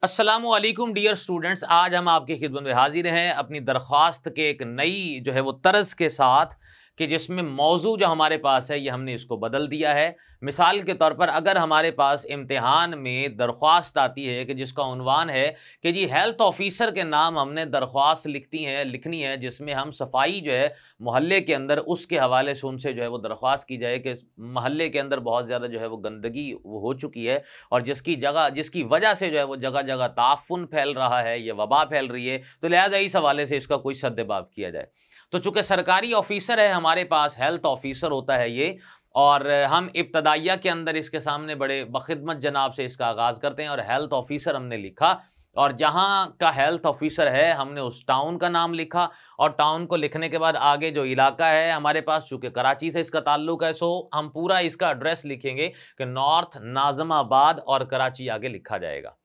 अस्सलामुअलैकुम dear students, आज हम आपकी खिदमत में हाजिर हैं अपनी दरख्वास्त के एक नई जो है वो तर्ज के साथ कि जिसमें मौजू जो हमारे पास है ये हमने इसको बदल दिया है। मिसाल के तौर पर अगर हमारे पास इम्तिहान में दरख्वास्त आती है कि जिसका उन्वान है कि जी हेल्थ ऑफिसर के नाम हमने दरख्वास्त लिखनी है जिसमें हम सफाई जो है मोहल्ले के अंदर उसके हवाले से उनसे जो है वो दरख्वास्त की जाए कि मोहल्ले के अंदर बहुत ज़्यादा जो है वो गंदगी वो हो चुकी है और जिसकी वजह से जो है वो जगह जगह ताफुन फैल रहा है, ये वबा फैल रही है, तो लिहाजा इस हवाले से इसका कोई सद्देबाब किया जाए। तो चूंकि सरकारी ऑफिसर है हमारे पास, हेल्थ ऑफिसर होता है ये, और हम इब्तदाइया के अंदर इसके सामने बड़े बखिदमत जनाब से इसका आगाज़ करते हैं और हेल्थ ऑफिसर हमने लिखा और जहाँ का हेल्थ ऑफिसर है हमने उस टाउन का नाम लिखा और टाउन को लिखने के बाद आगे जो इलाका है हमारे पास, चूँकि कराची से इसका ताल्लुक है, सो हम पूरा इसका एड्रेस लिखेंगे कि नॉर्थ नाज़िमाबाद और कराची आगे लिखा जाएगा।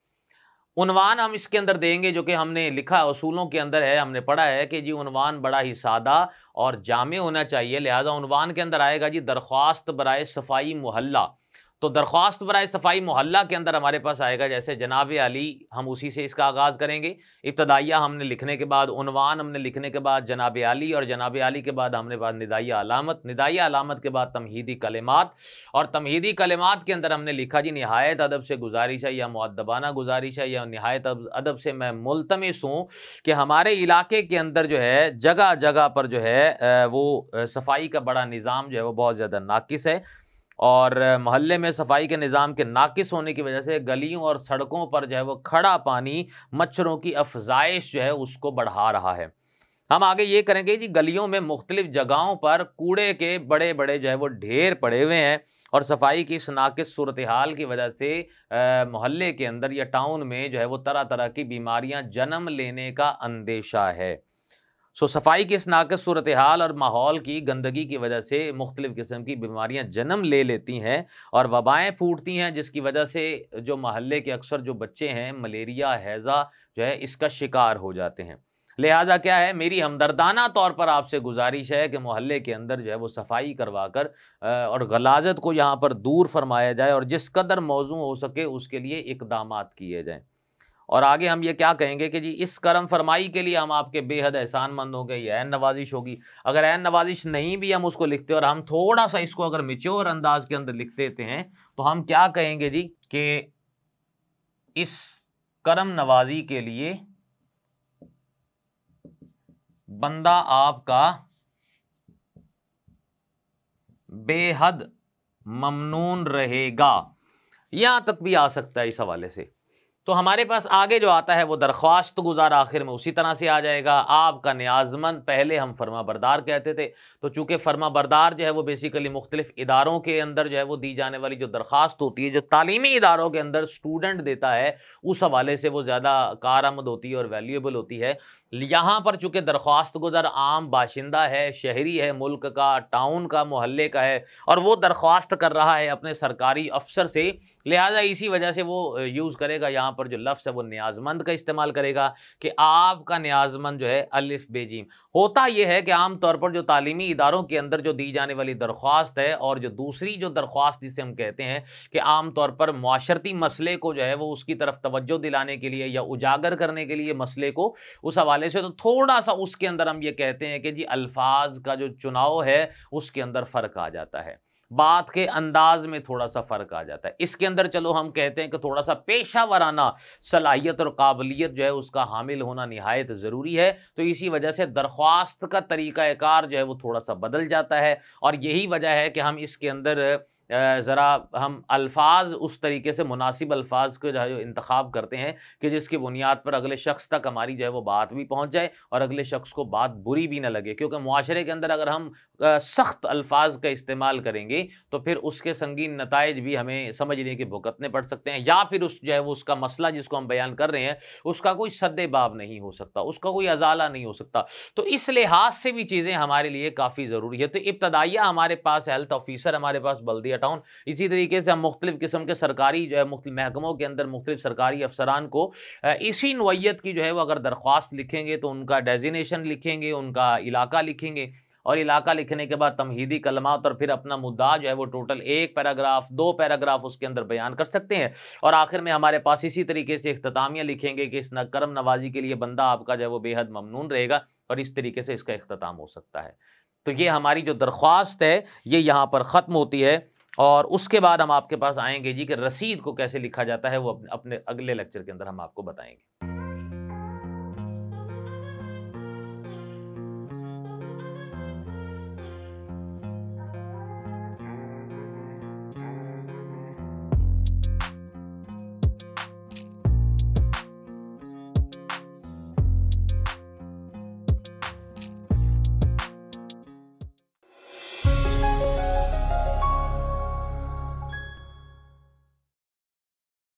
उन्वान हम इसके अंदर देंगे जो कि हमने लिखा उसूलों के अंदर है, हमने पढ़ा है कि जी उन्वान बड़ा ही सादा और जामे होना चाहिए, लिहाजा उन्वान के अंदर आएगा जी दरख्वास्त बराए सफाई मोहल्ला। तो दरख्वास्त बराए सफाई मोहल्ला के अंदर हमारे पास आएगा जैसे जनाब अली, हम उसी से इसका आगाज़ करेंगे। इब्तदाइया हमने लिखने के बाद, उन्वान हमने लिखने के बाद जनाब अली, और जनाब अली के बाद हमने पास निदाइया अलामत के बाद तमहीदी कलिमात, और तमहीदी कलिमात के अंदर हमने लिखा जी निहायत अदब से गुजारिश है या मुअद्दबाना गुजारिश है या निहायत अदब से मैं मुल्तमिस हूँ कि हमारे इलाके के अंदर जो है जगह जगह पर जो है वो सफाई का बड़ा निज़ाम जो है वो बहुत ज़्यादा नाकिस है और मोहल्ले में सफाई के निज़ाम के नाकिस होने की वजह से गलियों और सड़कों पर जो है वो खड़ा पानी मच्छरों की अफजाइश जो है उसको बढ़ा रहा है। हम आगे ये करेंगे जी गलियों में मुख्तलिफ जगहों पर कूड़े के बड़े बड़े जो है वो ढेर पड़े हुए हैं और सफाई की इस नाकिस सूरत हाल की वजह से मोहल्ले के अंदर या टाउन में जो है वो तरह तरह की बीमारियां जन्म लेने का अंदेशा है। सफाई की इस नाक़िस सूरत हाल और माहौल की गंदगी की वजह से मुख्तलिफ़ किस्म की बीमारियां जन्म ले लेती हैं और वबाएँ फूटती हैं, जिसकी वजह से जो महल्ले के अक्सर जो बच्चे हैं मलेरिया, हैज़ा जो है इसका शिकार हो जाते हैं। लिहाजा क्या है, मेरी हमदर्दाना तौर पर आपसे गुजारिश है कि मोहल्ले के अंदर जो है वो सफाई करवा कर और गलाजत को यहाँ पर दूर फरमाया जाए और जिस कदर मौजू हो सके उसके लिए इक़दामात किए जाएँ। और आगे हम ये क्या कहेंगे कि जी इस करम फरमाई के लिए हम आपके बेहद एहसानमंद होंगे, ये ऐन नवाजिश होगी। अगर ऐन नवाजिश नहीं भी हम उसको लिखते और हम थोड़ा सा इसको अगर मिच्योर अंदाज के अंदर लिख देते हैं तो हम क्या कहेंगे जी कि इस करम नवाजी के लिए बंदा आपका बेहद ममनून रहेगा, यहां तक भी आ सकता है इस हवाले से। तो हमारे पास आगे जो आता है वो दरख्वास्त गुजार आखिर में उसी तरह से आ जाएगा। आपका नियाज़मंद, पहले हम फर्मा बरदार कहते थे, तो चूंकि फर्मा बरदार जो है वो बेसिकली मुख्तलिफ इदारों के अंदर जो है वो दी जाने वाली जो दरख्वास्त होती है, जो तालीमी इदारों के अंदर स्टूडेंट देता है, उस हवाले से वो ज़्यादा कारआमद होती है और वैल्यूएबल होती है। यहाँ पर चूँकि दरख्वास्त गुजार आम बाशिंदा है, शहरी है, मुल्क का, टाउन का, मोहल्ले का है और वो दरख्वास्त कर रहा है अपने सरकारी अफसर से, लिहाजा इसी वजह से वो यूज़ करेगा यहाँ पर जो लफ्ज़ है वो नियाज़मंद का इस्तेमाल करेगा कि आपका नियाज़मंद जो है अलिफ बेजीम। होता यह है कि आम तौर पर जो तालीमी इदारों के अंदर जो दी जाने वाली दरख्वास्त है और जो दूसरी जो दरख्वास्त जिसे हम कहते हैं कि आम तौर पर मुआशरती मसले को जो है वो उसकी तरफ तवज्जो दिलाने के लिए या उजागर करने के लिए मसले को, उस हवाले से तो थोड़ा सा उसके अंदर हम ये कहते हैं कि जी अल्फाज का जो चुनाव है उसके अंदर फ़र्क आ जाता है, बात के अंदाज में थोड़ा सा फ़र्क आ जाता है। इसके अंदर चलो हम कहते हैं कि थोड़ा सा पेशा वराना सलाहियत और काबिलियत जो है उसका हामिल होना निहायत ज़रूरी है, तो इसी वजह से दरख्वास्त का तरीक़ाकार जो है वो थोड़ा सा बदल जाता है और यही वजह है कि हम इसके अंदर ज़रा हम अल्फाज उस तरीके से मुनासिब अल्फाज को जो है इंतखाब करते हैं कि जिसकी बुनियाद पर अगले शख्स तक हमारी जो है वो बात भी पहुंच जाए और अगले शख्स को बात बुरी भी ना लगे, क्योंकि मुआशरे के अंदर अगर हम सख्त अल्फाज का इस्तेमाल करेंगे तो फिर उसके संगीन नताइज भी हमें समझने के भुगतने पड़ सकते हैं, या फिर उस जो है वो उसका मसला जिसको हम बयान कर रहे हैं उसका कोई सद्देबाब नहीं हो सकता, उसका कोई अजाला नहीं हो सकता। तो इस लिहाज से भी चीज़ें हमारे लिए काफ़ी ज़रूरी है। तो इब्तदाइया हमारे पास हेल्थ ऑफिसर, हमारे पास बल्दिया टाउन, इसी तरीके से हम मुख्तलिफ किस्म के सरकारी जो है मुख्तलिफ महकमों के अंदर मुख्तलिफ सरकारी अफसरान को इसी नौइयत की जो है वो अगर दरख्वास्त लिखेंगे तो उनका डेजिनेशन लिखेंगे, उनका इलाका लिखेंगे, और इलाका लिखने के बाद तमहीदी कलमात और फिर अपना मुद्दा जो है वो टोटल 1 पैराग्राफ 2 पैराग्राफ उसके अंदर बयान कर सकते हैं। और आखिर में हमारे पास इसी तरीके से इख्तितामिया लिखेंगे कि इस करम नवाजी के लिए बंदा आपका जो है वो बेहद ममनून रहेगा, और इस तरीके से इसका इख्तिताम हो सकता है। तो ये हमारी जो दरख्वास्त है ये यहाँ पर ख़त्म होती है, और उसके बाद हम आपके पास आएंगे जी कि रसीद को कैसे लिखा जाता है, वो अपने अगले लेक्चर के अंदर हम आपको बताएंगे।